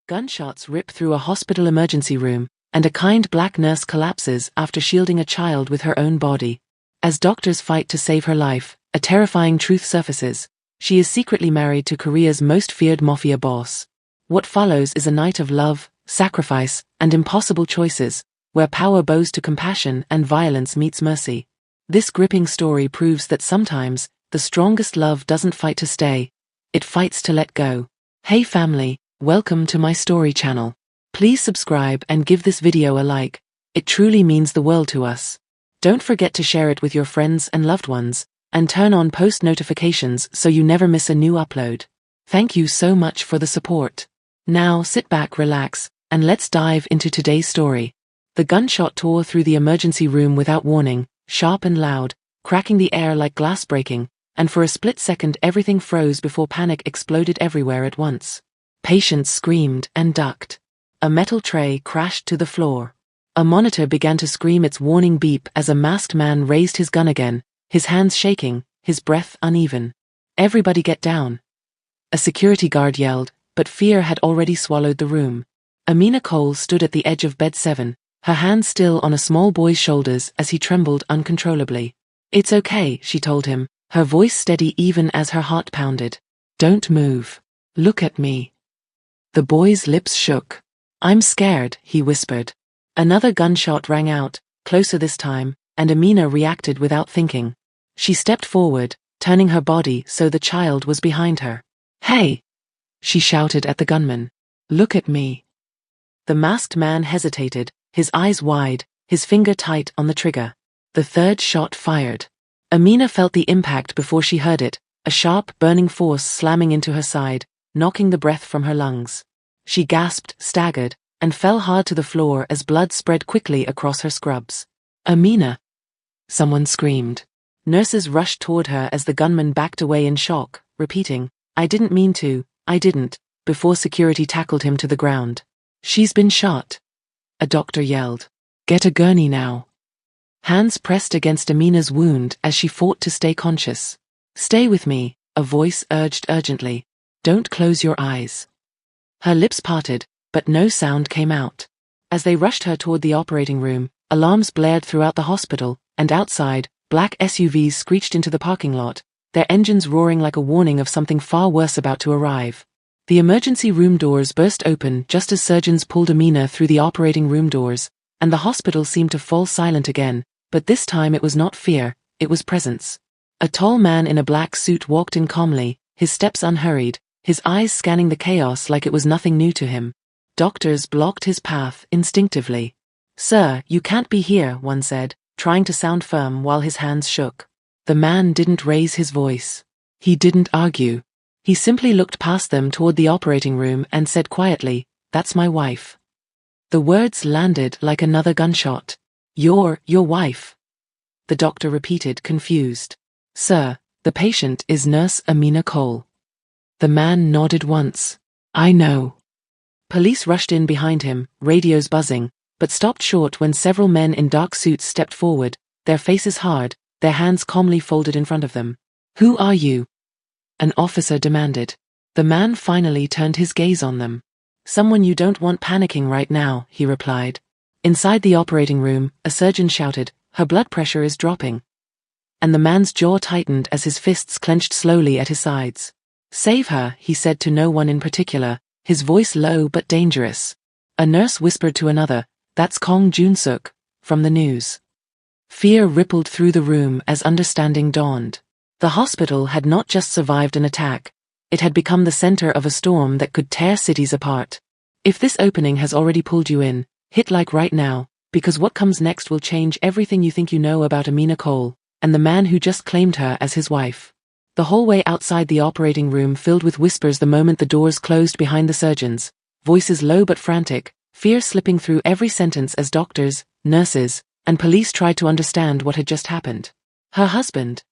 Gunshots rip through a hospital emergency room, and a kind black nurse collapses after shielding a child with her own body. As doctors fight to save her life, a terrifying truth surfaces. She is secretly married to Korea's most feared Mafia boss. What follows is a night of love, sacrifice, and impossible choices, where power bows to compassion and violence meets mercy. This gripping story proves that sometimes, the strongest love doesn't fight to stay, it fights to let go. Hey family, welcome to my story channel. Please subscribe and give this video a like. It truly means the world to us. Don't forget to share it with your friends and loved ones, and turn on post notifications so you never miss a new upload. Thank you so much for the support. Now sit back, relax, and let's dive into today's story. The gunshot tore through the emergency room without warning, sharp and loud, cracking the air like glass breaking, and for a split second everything froze before panic exploded everywhere at once. Patients screamed and ducked. A metal tray crashed to the floor. A monitor began to scream its warning beep as a masked man raised his gun again, his hands shaking, his breath uneven. "Everybody get down," a security guard yelled, but fear had already swallowed the room. Amina Cole stood at the edge of bed 7, her hand still on a small boy's shoulders as he trembled uncontrollably. "It's okay," she told him, her voice steady even as her heart pounded. "Don't move. Look at me." The boy's lips shook. "I'm scared," he whispered. Another gunshot rang out, closer this time, and Amina reacted without thinking. She stepped forward, turning her body so the child was behind her. "Hey!" she shouted at the gunman. "Look at me." The masked man hesitated, his eyes wide, his finger tight on the trigger. The third shot fired. Amina felt the impact before she heard it, a sharp, burning force slamming into her side, knocking the breath from her lungs. She gasped, staggered, and fell hard to the floor as blood spread quickly across her scrubs. "Amina!" someone screamed. Nurses rushed toward her as the gunman backed away in shock, repeating, "I didn't mean to, I didn't," before security tackled him to the ground. "She's been shot," a doctor yelled. "Get a gurney now." Hands pressed against Amina's wound as she fought to stay conscious. "Stay with me," a voice urged urgently. "Don't close your eyes." Her lips parted, but no sound came out. As they rushed her toward the operating room, alarms blared throughout the hospital, and outside, black SUVs screeched into the parking lot, their engines roaring like a warning of something far worse about to arrive. The emergency room doors burst open just as surgeons pulled Amina through the operating room doors, and the hospital seemed to fall silent again, but this time it was not fear, it was presence. A tall man in a black suit walked in calmly, his steps unhurried, his eyes scanning the chaos like it was nothing new to him. Doctors blocked his path instinctively. "Sir, you can't be here," one said, trying to sound firm while his hands shook. The man didn't raise his voice. He didn't argue. He simply looked past them toward the operating room and said quietly, "That's my wife." The words landed like another gunshot. Your wife," the doctor repeated, confused. "Sir, the patient is Nurse Amina Cole." The man nodded once. "I know." Police rushed in behind him, radios buzzing, but stopped short when several men in dark suits stepped forward, their faces hard, their hands calmly folded in front of them. "Who are you?" an officer demanded. The man finally turned his gaze on them. "Someone you don't want panicking right now," he replied. Inside the operating room, a surgeon shouted, "Her blood pressure is dropping." And the man's jaw tightened as his fists clenched slowly at his sides. "Save her," he said to no one in particular, his voice low but dangerous. A nurse whispered to another, "That's Kong Jun-suk, from the news." Fear rippled through the room as understanding dawned. The hospital had not just survived an attack, it had become the center of a storm that could tear cities apart. If this opening has already pulled you in, hit like right now, because what comes next will change everything you think you know about Amina Cole, and the man who just claimed her as his wife. The hallway outside the operating room filled with whispers the moment the doors closed behind the surgeons, voices low but frantic, fear slipping through every sentence as doctors, nurses, and police tried to understand what had just happened. "Her husband,"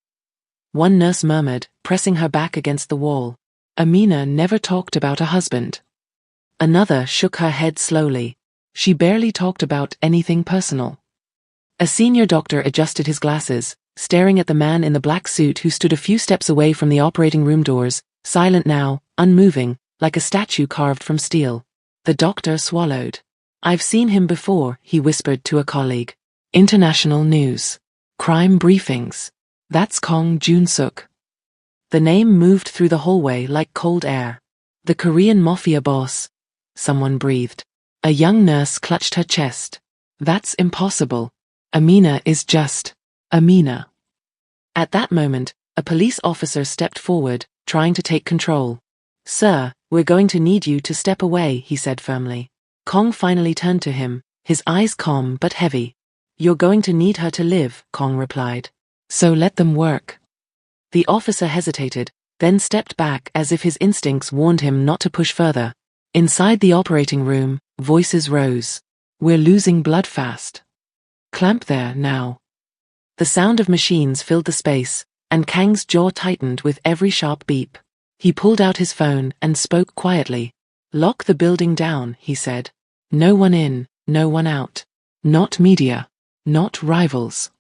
one nurse murmured, pressing her back against the wall. "Amina never talked about a husband." Another shook her head slowly. "She barely talked about anything personal." A senior doctor adjusted his glasses, staring at the man in the black suit who stood a few steps away from the operating room doors, silent now, unmoving, like a statue carved from steel. The doctor swallowed. I've seen him before, he whispered to a colleague. International news. Crime briefings. That's Kong Jun-suk. The name moved through the hallway like cold air. The Korean Mafia boss. Someone breathed. A young nurse clutched her chest. That's impossible. Amina is just Amina. At that moment, a police officer stepped forward, trying to take control. Sir, we're going to need you to step away, he said firmly. Kong finally turned to him, his eyes calm but heavy. You're going to need her to live, Kong replied. So let them work. The officer hesitated, then stepped back as if his instincts warned him not to push further. Inside the operating room, voices rose. We're losing blood fast. Clamp there, now. The sound of machines filled the space, and Kang's jaw tightened with every sharp beep. He pulled out his phone and spoke quietly. Lock the building down, he said. No one in, no one out. Not media. Not rivals.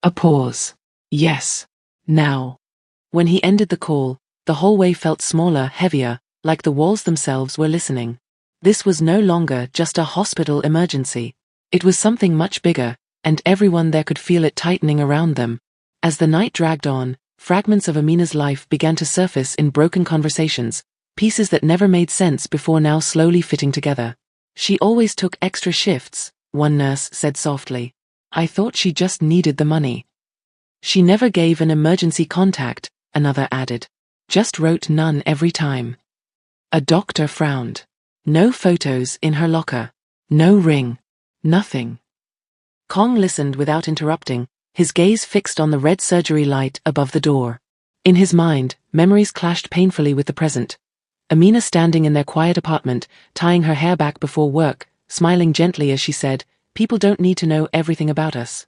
A pause. Yes. Now. When he ended the call, the hallway felt smaller, heavier, like the walls themselves were listening. This was no longer just a hospital emergency. It was something much bigger, and everyone there could feel it tightening around them. As the night dragged on, fragments of Amina's life began to surface in broken conversations, pieces that never made sense before now slowly fitting together. She always took extra shifts, one nurse said softly. I thought she just needed the money. She never gave an emergency contact, another added. Just wrote none every time. A doctor frowned. No photos in her locker. No ring. Nothing. Kong listened without interrupting, his gaze fixed on the red surgery light above the door. In his mind, memories clashed painfully with the present. Amina standing in their quiet apartment, tying her hair back before work, smiling gently as she said, People don't need to know everything about us.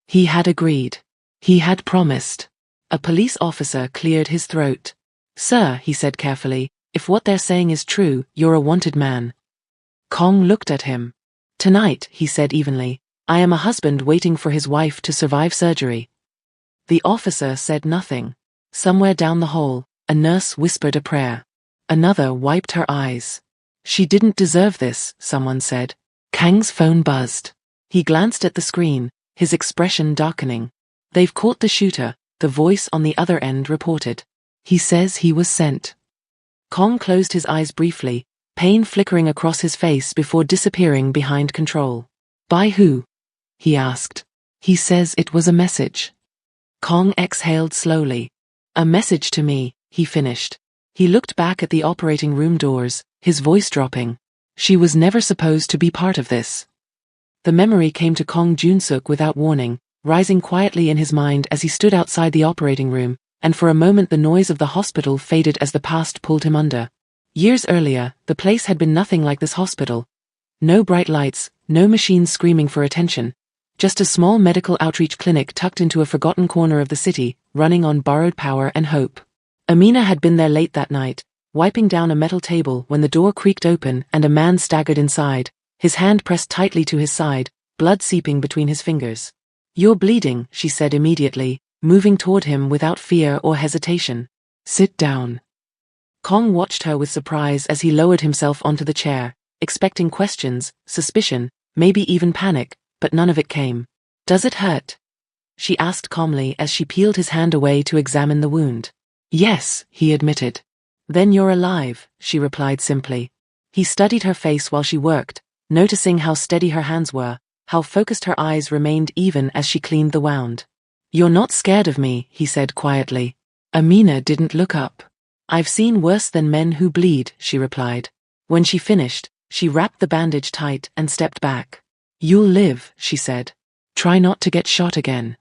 He had agreed. He had promised. A police officer cleared his throat. Sir, he said carefully, if what they're saying is true, you're a wanted man. Kong looked at him. Tonight, he said evenly, I am a husband waiting for his wife to survive surgery. The officer said nothing. Somewhere down the hall, a nurse whispered a prayer. Another wiped her eyes. She didn't deserve this, someone said. Kang's phone buzzed. He glanced at the screen, his expression darkening. They've caught the shooter, the voice on the other end reported. He says he was sent. Kong closed his eyes briefly, pain flickering across his face before disappearing behind control. By who? He asked. He says it was a message. Kong exhaled slowly. A message to me, he finished. He looked back at the operating room doors, his voice dropping. She was never supposed to be part of this. The memory came to Kong Jun-suk without warning, rising quietly in his mind as he stood outside the operating room, and for a moment the noise of the hospital faded as the past pulled him under. Years earlier, the place had been nothing like this hospital. No bright lights, no machines screaming for attention. Just a small medical outreach clinic tucked into a forgotten corner of the city, running on borrowed power and hope. Amina had been there late that night, wiping down a metal table when the door creaked open and a man staggered inside, his hand pressed tightly to his side, blood seeping between his fingers. You're bleeding, she said immediately, moving toward him without fear or hesitation. Sit down. Kong watched her with surprise as he lowered himself onto the chair, expecting questions, suspicion, maybe even panic, but none of it came. Does it hurt? She asked calmly as she peeled his hand away to examine the wound. Yes, he admitted. Then you're alive, she replied simply. He studied her face while she worked, noticing how steady her hands were, how focused her eyes remained even as she cleaned the wound. You're not scared of me, he said quietly. Amina didn't look up. I've seen worse than men who bleed, she replied. When she finished, she wrapped the bandage tight and stepped back. You'll live, she said. Try not to get shot again.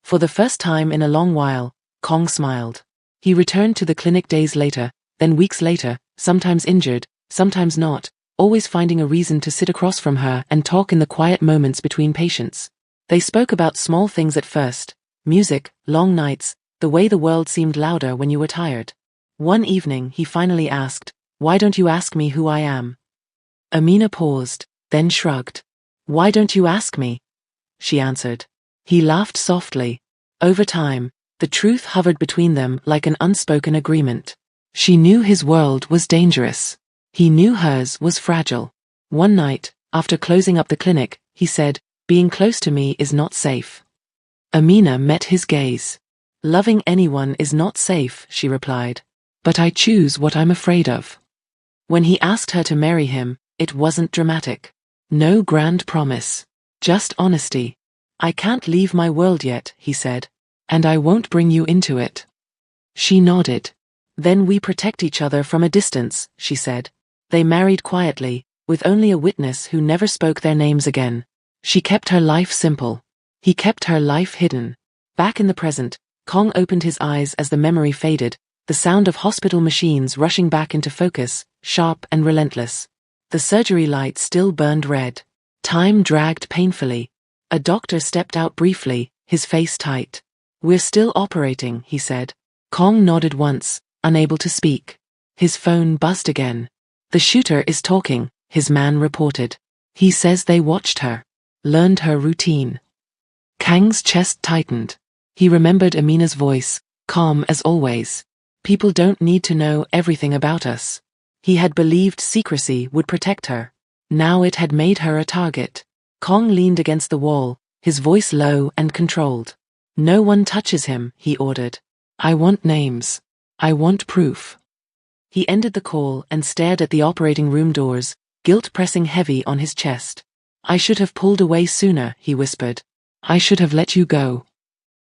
For the first time in a long while, Kong smiled. He returned to the clinic days later, then weeks later, sometimes injured, sometimes not, always finding a reason to sit across from her and talk in the quiet moments between patients. They spoke about small things at first, music, long nights, the way the world seemed louder when you were tired. One evening he finally asked, Why don't you ask me who I am? Amina paused, then shrugged. Why don't you ask me? She answered. He laughed softly. Over time, the truth hovered between them like an unspoken agreement. She knew his world was dangerous. He knew hers was fragile. One night, after closing up the clinic, he said, "Being close to me is not safe." Amina met his gaze. "Loving anyone is not safe," she replied. "But I choose what I'm afraid of." When he asked her to marry him, it wasn't dramatic. No grand promise. Just honesty. "I can't leave my world yet," he said. "And I won't bring you into it." She nodded. "Then we protect each other from a distance," she said. They married quietly, with only a witness who never spoke their names again. She kept her life simple. He kept her life hidden. Back in the present, Kong opened his eyes as the memory faded, the sound of hospital machines rushing back into focus, sharp and relentless. The surgery light still burned red. Time dragged painfully. A doctor stepped out briefly, his face tight. "We're still operating," he said. Kong nodded once, unable to speak. His phone buzzed again. "The shooter is talking," his man reported. "He says they watched her. Learned her routine." Kang's chest tightened. He remembered Amina's voice, calm as always. "People don't need to know everything about us." He had believed secrecy would protect her. Now it had made her a target. Kong leaned against the wall, his voice low and controlled. "No one touches him," he ordered. "I want names. I want proof." He ended the call and stared at the operating room doors, guilt pressing heavy on his chest. "I should have pulled away sooner," he whispered. "I should have let you go."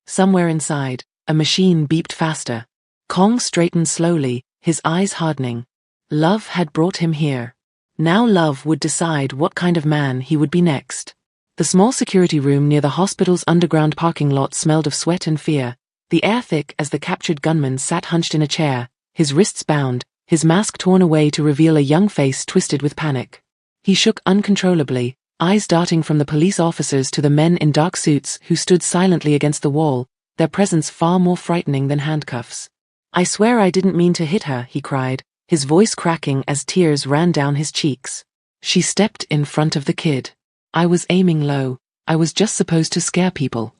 Somewhere inside, a machine beeped faster. Kong straightened slowly, his eyes hardening. Love had brought him here. Now love would decide what kind of man he would be next. The small security room near the hospital's underground parking lot smelled of sweat and fear, the air thick as the captured gunman sat hunched in a chair, his wrists bound, his mask torn away to reveal a young face twisted with panic. He shook uncontrollably, eyes darting from the police officers to the men in dark suits who stood silently against the wall, their presence far more frightening than handcuffs. "I swear I didn't mean to hit her," he cried, his voice cracking as tears ran down his cheeks. She stepped in front of the kid. "I was aiming low. I was just supposed to scare people."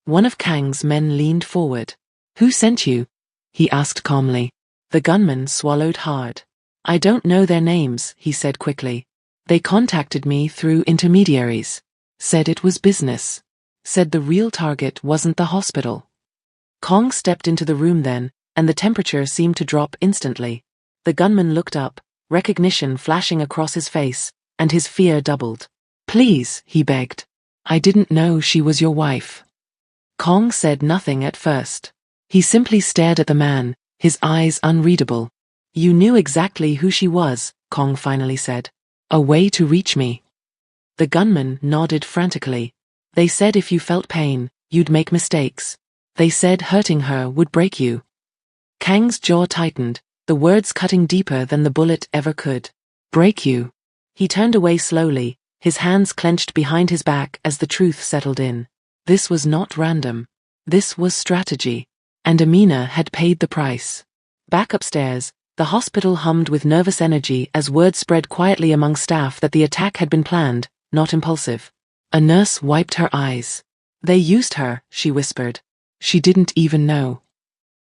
One of Kang's men leaned forward. "Who sent you?" he asked calmly. The gunman swallowed hard. "I don't know their names," he said quickly. "They contacted me through intermediaries. Said it was business. Said the real target wasn't the hospital." Kong stepped into the room then, and the temperature seemed to drop instantly. The gunman looked up, recognition flashing across his face, and his fear doubled. "Please," he begged. "I didn't know she was your wife." Kong said nothing at first. He simply stared at the man, his eyes unreadable. "You knew exactly who she was," Kong finally said. "A way to reach me." The gunman nodded frantically. "They said if you felt pain, you'd make mistakes. They said hurting her would break you." Kang's jaw tightened, the words cutting deeper than the bullet ever could. "Break you." He turned away slowly, his hands clenched behind his back as the truth settled in. This was not random. This was strategy. And Amina had paid the price. Back upstairs, the hospital hummed with nervous energy as word spread quietly among staff that the attack had been planned, not impulsive. A nurse wiped her eyes. "They used her," she whispered. "She didn't even know."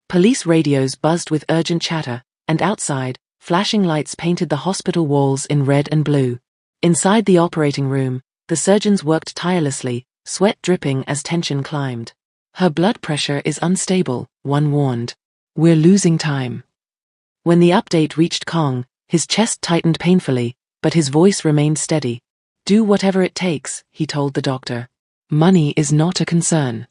Police radios buzzed with urgent chatter, and outside, flashing lights painted the hospital walls in red and blue. Inside the operating room, the surgeons worked tirelessly, sweat dripping as tension climbed. "Her blood pressure is unstable," one warned. "We're losing time." When the update reached Kong, his chest tightened painfully, but his voice remained steady. "Do whatever it takes," he told the doctor. "Money is not a concern."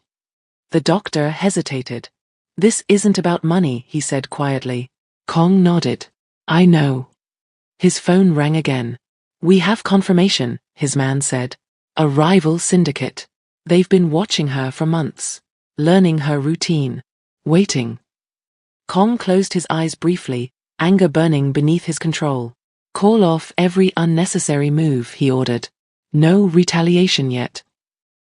The doctor hesitated. "This isn't about money," he said quietly. Kong nodded. "I know." His phone rang again. "We have confirmation," his man said. "A rival syndicate. They've been watching her for months. Learning her routine. Waiting." Kong closed his eyes briefly, anger burning beneath his control. "Call off every unnecessary move," he ordered. "No retaliation yet."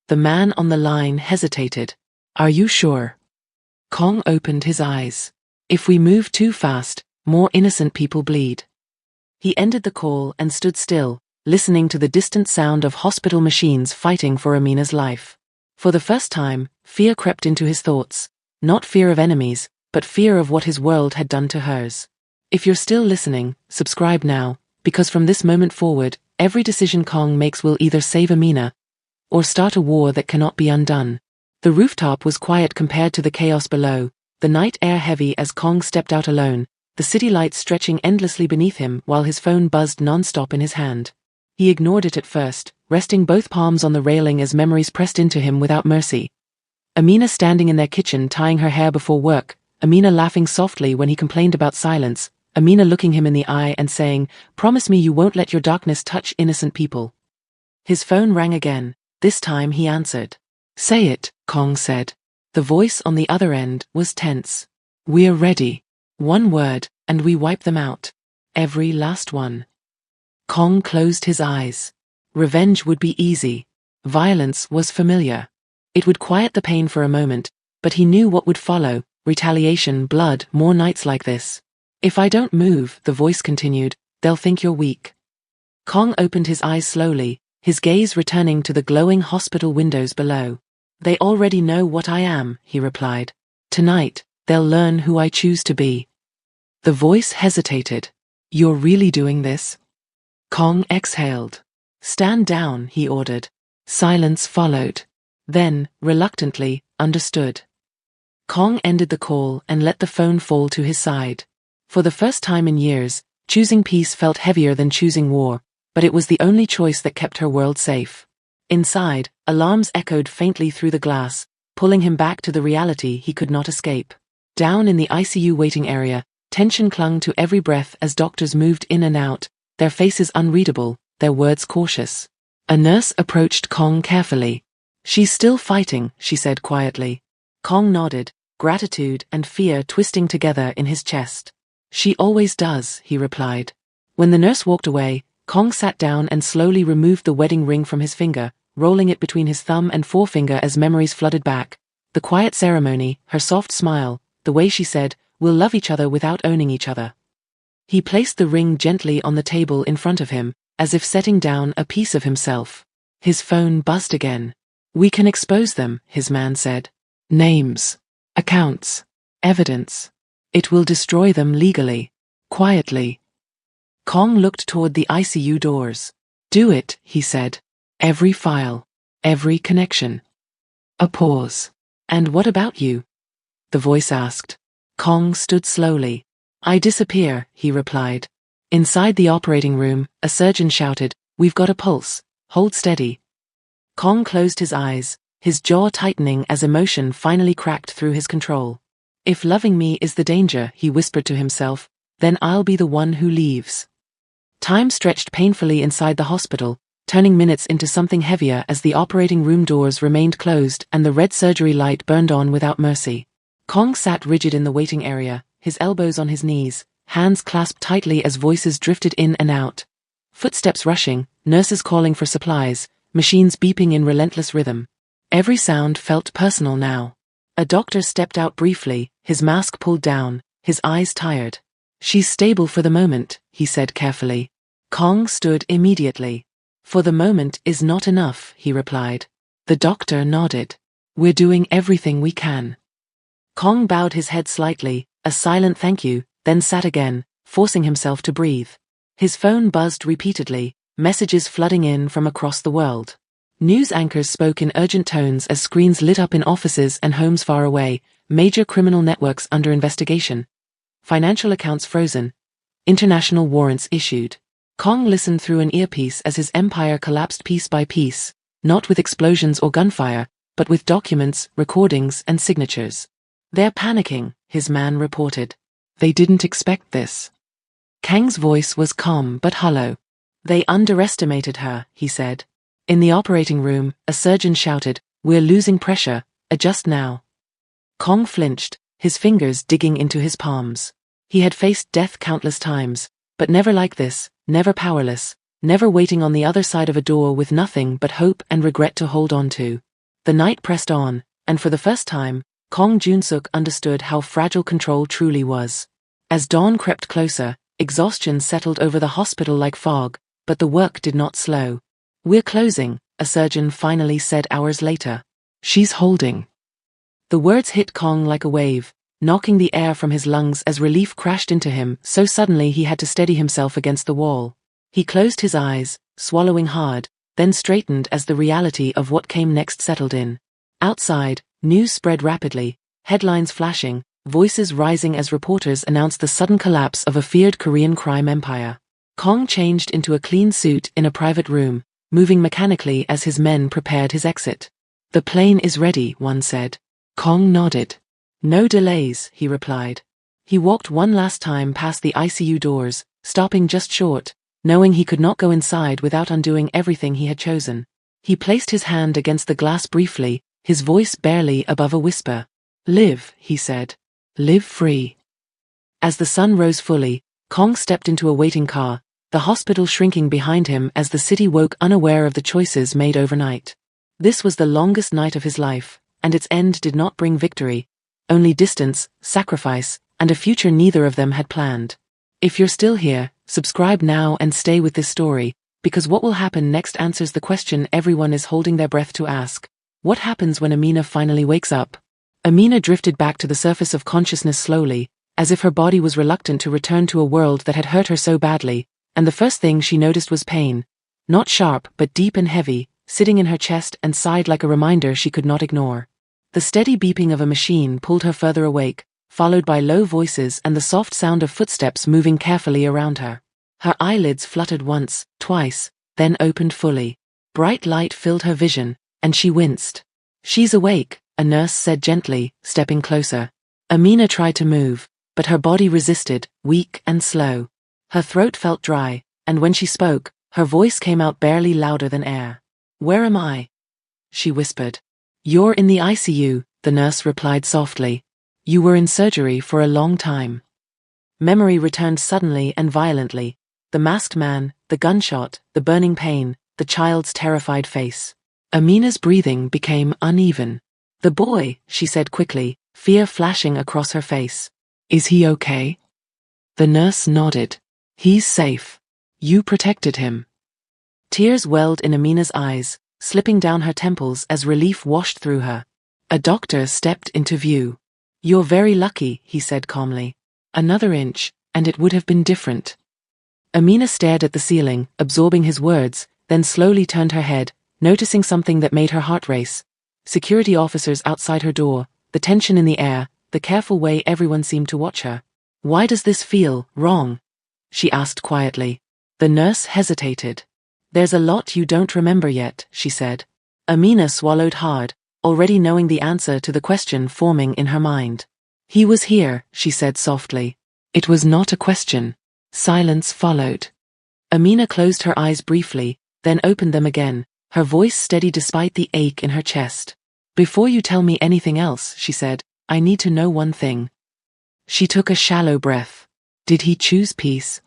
The man on the line hesitated. "Are you sure?" Kong opened his eyes. "If we move too fast, more innocent people bleed." He ended the call and stood still, listening to the distant sound of hospital machines fighting for Amina's life. For the first time, fear crept into his thoughts, not fear of enemies, but fear of what his world had done to hers. If you're still listening, subscribe now, because from this moment forward, every decision Kong makes will either save Amina or start a war that cannot be undone. The rooftop was quiet compared to the chaos below, the night air heavy as Kong stepped out alone, the city lights stretching endlessly beneath him while his phone buzzed non-stop in his hand. He ignored it at first, resting both palms on the railing as memories pressed into him without mercy. Amina standing in their kitchen tying her hair before work, Amina laughing softly when he complained about silence, Amina looking him in the eye and saying, "Promise me you won't let your darkness touch innocent people." His phone rang again. This time he answered. "Say it," Kong said. The voice on the other end was tense. "We're ready. One word, and we wipe them out. Every last one." Kong closed his eyes. Revenge would be easy. Violence was familiar. It would quiet the pain for a moment, but he knew what would follow: retaliation, blood, more nights like this. "If I don't move," the voice continued, "they'll think you're weak." Kong opened his eyes slowly, his gaze returning to the glowing hospital windows below. "They already know what I am," he replied. "Tonight, they'll learn who I choose to be." The voice hesitated. "You're really doing this?" Kong exhaled. "Stand down," he ordered. Silence followed. Then, reluctantly, understood. Kong ended the call and let the phone fall to his side. For the first time in years, choosing peace felt heavier than choosing war, but it was the only choice that kept her world safe. Inside, alarms echoed faintly through the glass, pulling him back to the reality he could not escape. Down in the ICU waiting area, tension clung to every breath as doctors moved in and out, their faces unreadable, their words cautious. A nurse approached Kong carefully. "She's still fighting," she said quietly. Kong nodded, gratitude and fear twisting together in his chest. "She always does," he replied. When the nurse walked away, Kong sat down and slowly removed the wedding ring from his finger, rolling it between his thumb and forefinger as memories flooded back. The quiet ceremony, her soft smile, the way she said, "We'll love each other without owning each other." He placed the ring gently on the table in front of him, as if setting down a piece of himself. His phone buzzed again. "We can expose them," his man said. "Names, accounts, evidence. It will destroy them legally." Quietly. Kong looked toward the ICU doors. "Do it," he said. "Every file. Every connection." A pause. "And what about you?" the voice asked. Kong stood slowly. "I disappear," he replied. Inside the operating room, a surgeon shouted, "We've got a pulse. Hold steady." Kong closed his eyes, his jaw tightening as emotion finally cracked through his control. "If loving me is the danger," he whispered to himself, "then I'll be the one who leaves." Time stretched painfully inside the hospital, turning minutes into something heavier as the operating room doors remained closed and the red surgery light burned on without mercy. Kong sat rigid in the waiting area, his elbows on his knees, hands clasped tightly as voices drifted in and out. Footsteps rushing, nurses calling for supplies, machines beeping in relentless rhythm. Every sound felt personal now. A doctor stepped out briefly, his mask pulled down, his eyes tired. "She's stable for the moment," he said carefully. Kong stood immediately. "For the moment is not enough," he replied. The doctor nodded. "We're doing everything we can." Kong bowed his head slightly, a silent thank you, then sat again, forcing himself to breathe. His phone buzzed repeatedly, messages flooding in from across the world. News anchors spoke in urgent tones as screens lit up in offices and homes far away, major criminal networks under investigation. Financial accounts frozen. International warrants issued. Kong listened through an earpiece as his empire collapsed piece by piece, not with explosions or gunfire, but with documents, recordings, and signatures. "They're panicking," his man reported. "They didn't expect this." Kang's voice was calm but hollow. "They underestimated her," he said. In the operating room, a surgeon shouted, "We're losing pressure, adjust now." Kong flinched, his fingers digging into his palms. He had faced death countless times, but never like this, never powerless, never waiting on the other side of a door with nothing but hope and regret to hold on to. The night pressed on, and for the first time, Kong Junsuk understood how fragile control truly was. As dawn crept closer, exhaustion settled over the hospital like fog, but the work did not slow. "We're closing," a surgeon finally said hours later. "She's holding." The words hit Kong like a wave, knocking the air from his lungs as relief crashed into him so suddenly he had to steady himself against the wall. He closed his eyes, swallowing hard, then straightened as the reality of what came next settled in. Outside, news spread rapidly, headlines flashing, voices rising as reporters announced the sudden collapse of a feared Korean crime empire. Kong changed into a clean suit in a private room, moving mechanically as his men prepared his exit. "The plane is ready," one said. Kong nodded. "No delays," he replied. He walked one last time past the ICU doors, stopping just short, knowing he could not go inside without undoing everything he had chosen. He placed his hand against the glass briefly, his voice barely above a whisper. "Live," he said. "Live free." As the sun rose fully, Kong stepped into a waiting car, the hospital shrinking behind him as the city woke unaware of the choices made overnight. This was the longest night of his life, and its end did not bring victory, only distance, sacrifice, and a future neither of them had planned. If you're still here, subscribe now and stay with this story, because what will happen next answers the question everyone is holding their breath to ask. What happens when Amina finally wakes up? Amina drifted back to the surface of consciousness slowly, as if her body was reluctant to return to a world that had hurt her so badly, and the first thing she noticed was pain. Not sharp, but deep and heavy, sitting in her chest and side like a reminder she could not ignore. The steady beeping of a machine pulled her further awake, followed by low voices and the soft sound of footsteps moving carefully around her. Her eyelids fluttered once, twice, then opened fully. Bright light filled her vision, and she winced. "She's awake," a nurse said gently, stepping closer. Amina tried to move, but her body resisted, weak and slow. Her throat felt dry, and when she spoke, her voice came out barely louder than air. "Where am I?" she whispered. "You're in the ICU," the nurse replied softly. "You were in surgery for a long time." Memory returned suddenly and violently. The masked man, the gunshot, the burning pain, the child's terrified face. Amina's breathing became uneven. "The boy," she said quickly, fear flashing across her face. "Is he okay?" The nurse nodded. "He's safe. You protected him." Tears welled in Amina's eyes, slipping down her temples as relief washed through her. A doctor stepped into view. "You're very lucky," he said calmly. "Another inch, and it would have been different." Amina stared at the ceiling, absorbing his words, then slowly turned her head, noticing something that made her heart race. Security officers outside her door, the tension in the air, the careful way everyone seemed to watch her. "Why does this feel wrong?" she asked quietly. The nurse hesitated. "There's a lot you don't remember yet," she said. Amina swallowed hard, already knowing the answer to the question forming in her mind. "He was here," she said softly. It was not a question. Silence followed. Amina closed her eyes briefly, then opened them again, her voice steady despite the ache in her chest. "Before you tell me anything else," she said, "I need to know one thing." She took a shallow breath. "Did he choose peace?"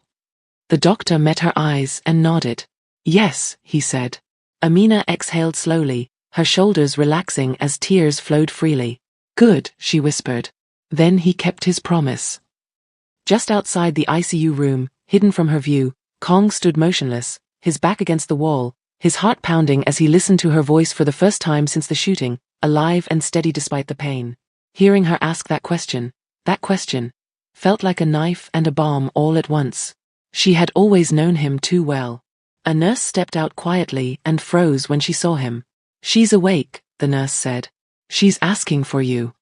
The doctor met her eyes and nodded. "Yes," he said. Amina exhaled slowly, her shoulders relaxing as tears flowed freely. "Good," she whispered. "Then he kept his promise." Just outside the ICU room, hidden from her view, Kong stood motionless, his back against the wall, his heart pounding as he listened to her voice for the first time since the shooting, alive and steady despite the pain. Hearing her ask that question, felt like a knife and a bomb all at once. She had always known him too well. A nurse stepped out quietly and froze when she saw him. "She's awake," the nurse said. "She's asking for you."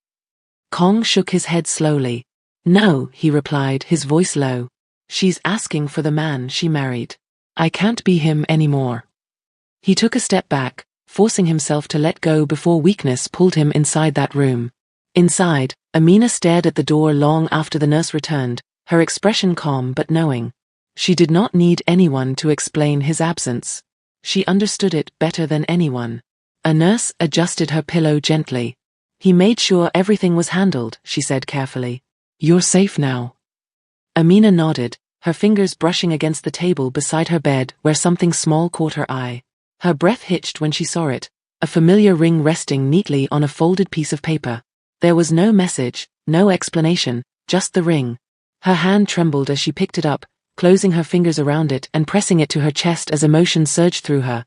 Kong shook his head slowly. "No," he replied, his voice low. "She's asking for the man she married. I can't be him anymore." He took a step back, forcing himself to let go before weakness pulled him inside that room. Inside, Amina stared at the door long after the nurse returned, her expression calm but knowing. She did not need anyone to explain his absence. She understood it better than anyone. A nurse adjusted her pillow gently. "He made sure everything was handled," she said carefully. "You're safe now." Amina nodded, her fingers brushing against the table beside her bed where something small caught her eye. Her breath hitched when she saw it, a familiar ring resting neatly on a folded piece of paper. There was no message, no explanation, just the ring. Her hand trembled as she picked it up, closing her fingers around it and pressing it to her chest as emotion surged through her.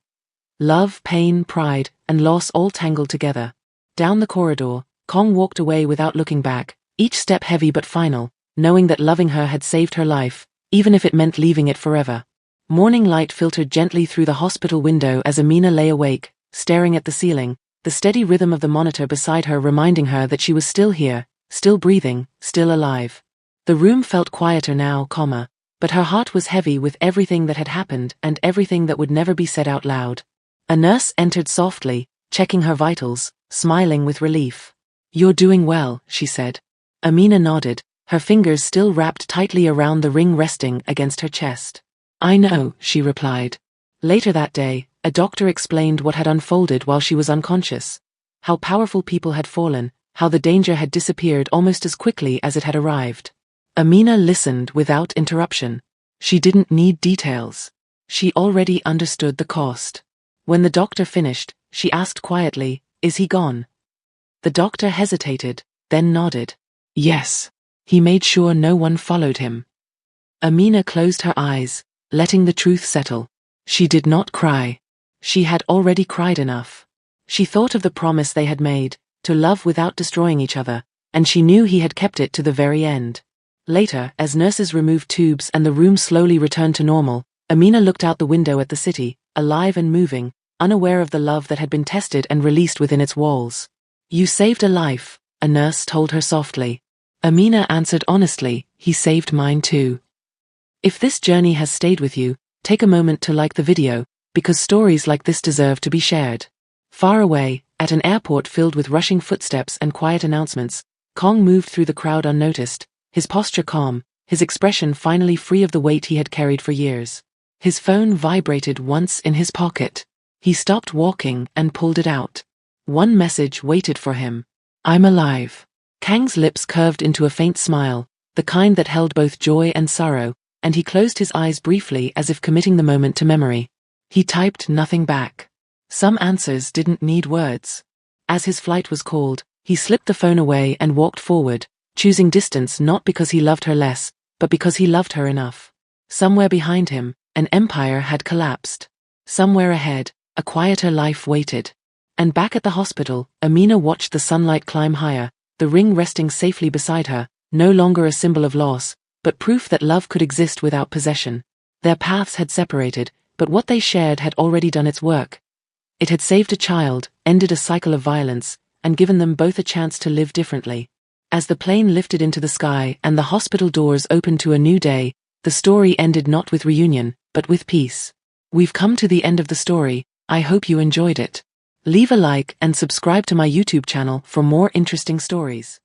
Love, pain, pride, and loss all tangled together. Down the corridor, Kong walked away without looking back, each step heavy but final, knowing that loving her had saved her life, even if it meant leaving it forever. Morning light filtered gently through the hospital window as Amina lay awake, staring at the ceiling, the steady rhythm of the monitor beside her reminding her that she was still here, still breathing, still alive. The room felt quieter now, but her heart was heavy with everything that had happened and everything that would never be said out loud. A nurse entered softly, checking her vitals, smiling with relief. "You're doing well," she said. Amina nodded, her fingers still wrapped tightly around the ring resting against her chest. "I know," she replied. Later that day, a doctor explained what had unfolded while she was unconscious. How powerful people had fallen, how the danger had disappeared almost as quickly as it had arrived. Amina listened without interruption. She didn't need details. She already understood the cost. When the doctor finished, she asked quietly, "Is he gone?" The doctor hesitated, then nodded. "Yes." He made sure no one followed him. Amina closed her eyes, letting the truth settle. She did not cry. She had already cried enough. She thought of the promise they had made, to love without destroying each other, and she knew he had kept it to the very end. Later, as nurses removed tubes and the room slowly returned to normal, Amina looked out the window at the city, alive and moving, unaware of the love that had been tested and released within its walls. "You saved a life," a nurse told her softly. Amina answered honestly, "He saved mine too." If this journey has stayed with you, take a moment to like the video, because stories like this deserve to be shared. Far away, at an airport filled with rushing footsteps and quiet announcements, Kong moved through the crowd unnoticed, his posture calm, his expression finally free of the weight he had carried for years. His phone vibrated once in his pocket. He stopped walking and pulled it out. One message waited for him. "I'm alive." Kang's lips curved into a faint smile, the kind that held both joy and sorrow, and he closed his eyes briefly as if committing the moment to memory. He typed nothing back. Some answers didn't need words. As his flight was called, he slipped the phone away and walked forward, choosing distance not because he loved her less, but because he loved her enough. Somewhere behind him, an empire had collapsed. Somewhere ahead, a quieter life waited. And back at the hospital, Amina watched the sunlight climb higher, the ring resting safely beside her, no longer a symbol of loss, but proof that love could exist without possession. Their paths had separated, but what they shared had already done its work. It had saved a child, ended a cycle of violence, and given them both a chance to live differently. As the plane lifted into the sky and the hospital doors opened to a new day, the story ended not with reunion, but with peace. We've come to the end of the story. I hope you enjoyed it. Leave a like and subscribe to my YouTube channel for more interesting stories.